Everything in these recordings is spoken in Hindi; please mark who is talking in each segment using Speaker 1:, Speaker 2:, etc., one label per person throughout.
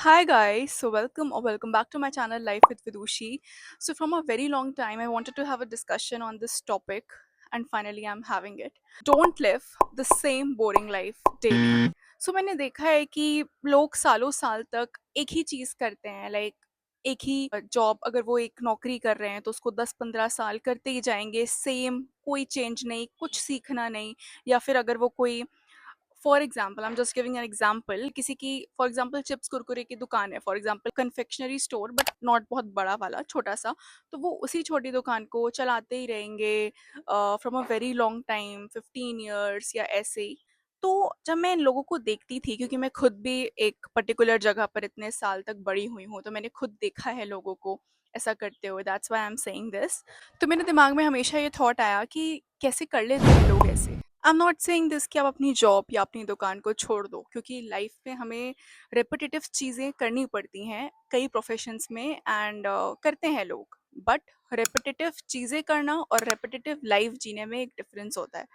Speaker 1: Hi guys, so welcome or welcome back to my channel Life with Vidushi. So from a very long time I wanted to have a discussion on this topic and finally I'm having it. Don't live the same boring life daily. So मैंने देखा है कि लोग सालों साल तक एक ही चीज करते हैं लाइक एक ही जॉब अगर वो एक नौकरी कर रहे हैं तो उसको 10-15 साल करते ही जाएंगे सेम कोई चेंज नहीं कुछ सीखना नहीं या फिर अगर वो कोई for example I am just giving an example किसी की फॉर एग्जाम्पल चिप्स कुरकुरे की दुकान है for example confectionery store but not बहुत बड़ा वाला छोटा सा तो वो उसी छोटी दुकान को चलाते ही रहेंगे from a very long time 15 years या ऐसे ही तो जब मैं इन लोगों को देखती थी क्योंकि मैं खुद भी एक पर्टिकुलर जगह पर इतने साल तक बड़ी हुई हूँ तो मैंने खुद देखा है लोगों को ऐसा करते हुए that's why I am saying this तो मेरे दिमाग में हमेशा ये थॉट आया कि कैसे कर लेते हैं लोग ऐसे I am not saying this कि आप अपनी जॉब या अपनी दुकान को छोड़ दो क्योंकि लाइफ में हमें रेपिटेटिव चीज़ें करनी पड़ती हैं कई प्रोफेशंस में एंड करते हैं लोग बट रेपिटेटिव चीज़ें करना और रेपिटेटिव लाइफ जीने में एक डिफरेंस होता है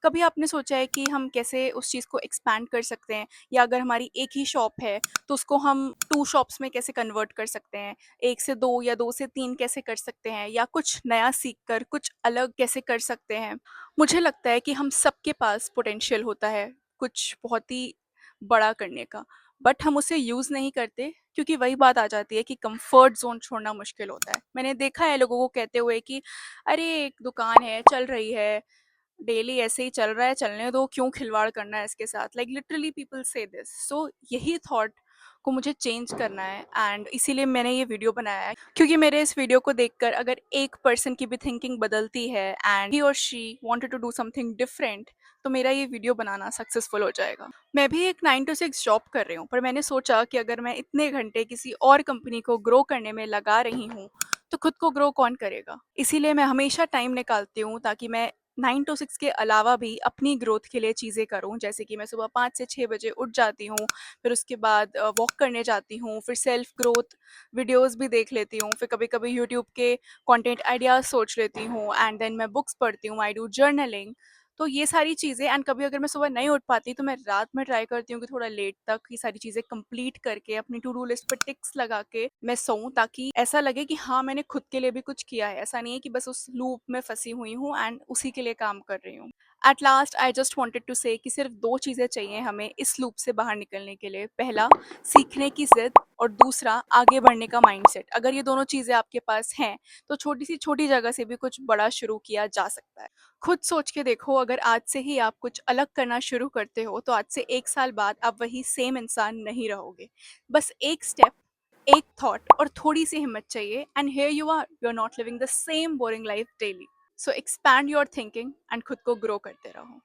Speaker 1: कभी आपने सोचा है कि हम कैसे उस चीज़ को एक्सपैंड कर सकते हैं या अगर हमारी एक ही शॉप है तो उसको हम टू शॉप्स में कैसे कन्वर्ट कर सकते हैं एक से दो या दो से तीन कैसे कर सकते हैं या कुछ नया सीख कर कुछ अलग कैसे कर सकते हैं मुझे लगता है कि हम सबके पास पोटेंशियल होता है कुछ बहुत ही बड़ा करने का बट हम उसे यूज़ नहीं करते क्योंकि वही बात आ जाती है कि कंफर्ट जोन छोड़ना मुश्किल होता है मैंने देखा है लोगों को कहते हुए कि अरे एक दुकान है चल रही है डेली ऐसे ही चल रहा है चलने दो क्यों खिलवाड़ करना है इसके साथ लाइक लिटरली पीपल से दिस सो यही थॉट को मुझे चेंज करना है एंड इसीलिए मैंने ये वीडियो बनाया है क्योंकि मेरे इस वीडियो को देखकर अगर एक पर्सन की भी थिंकिंग बदलती है एंड ही और she wanted to do something different तो मेरा ये वीडियो बनाना सक्सेसफुल हो जाएगा मैं भी एक 9 to 6 जॉब कर रही हूँ पर मैंने सोचा कि अगर मैं इतने घंटे किसी और कंपनी को ग्रो करने में लगा रही हूँ तो खुद को ग्रो कौन करेगा इसीलिए मैं हमेशा टाइम निकालती हूँ ताकि मैं 9 to 6 के अलावा भी अपनी ग्रोथ के लिए चीज़ें करूँ जैसे कि मैं सुबह 5 से 6 बजे उठ जाती हूँ फिर उसके बाद वॉक करने जाती हूँ फिर सेल्फ ग्रोथ वीडियोस भी देख लेती हूँ फिर कभी कभी यूट्यूब के कंटेंट आइडियाज सोच लेती हूँ एंड देन मैं बुक्स पढ़ती हूँ आई डू जर्नलिंग तो ये सारी चीज़ें एंड कभी अगर मैं सुबह नहीं उठ पाती तो मैं रात में ट्राई करती हूँ कि थोड़ा लेट तक ये सारी चीज़ें कंप्लीट करके अपनी टू डू लिस्ट पर टिक्स लगा के मैं सोऊं ताकि ऐसा लगे कि हाँ मैंने खुद के लिए भी कुछ किया है ऐसा नहीं है कि बस उस लूप में फंसी हुई हूँ एंड उसी के लिए काम कर रही हूँ at last I just wanted to say कि सिर्फ दो चीज़ें चाहिए हमें इस लूप से बाहर निकलने के लिए पहला सीखने की जिद और दूसरा आगे बढ़ने का माइंडसेट अगर ये दोनों चीज़ें आपके पास हैं तो छोटी सी छोटी जगह से भी कुछ बड़ा शुरू किया जा सकता है खुद सोच के देखो अगर आज से ही आप कुछ अलग करना शुरू करते हो तो आज से 1 साल बाद आप वही सेम इंसान नहीं रहोगे बस एक स्टेप एक थॉट और थोड़ी सी हिम्मत चाहिए and here you are not living the same boring life daily so expand your thinking and खुद को ग्रो करते रहो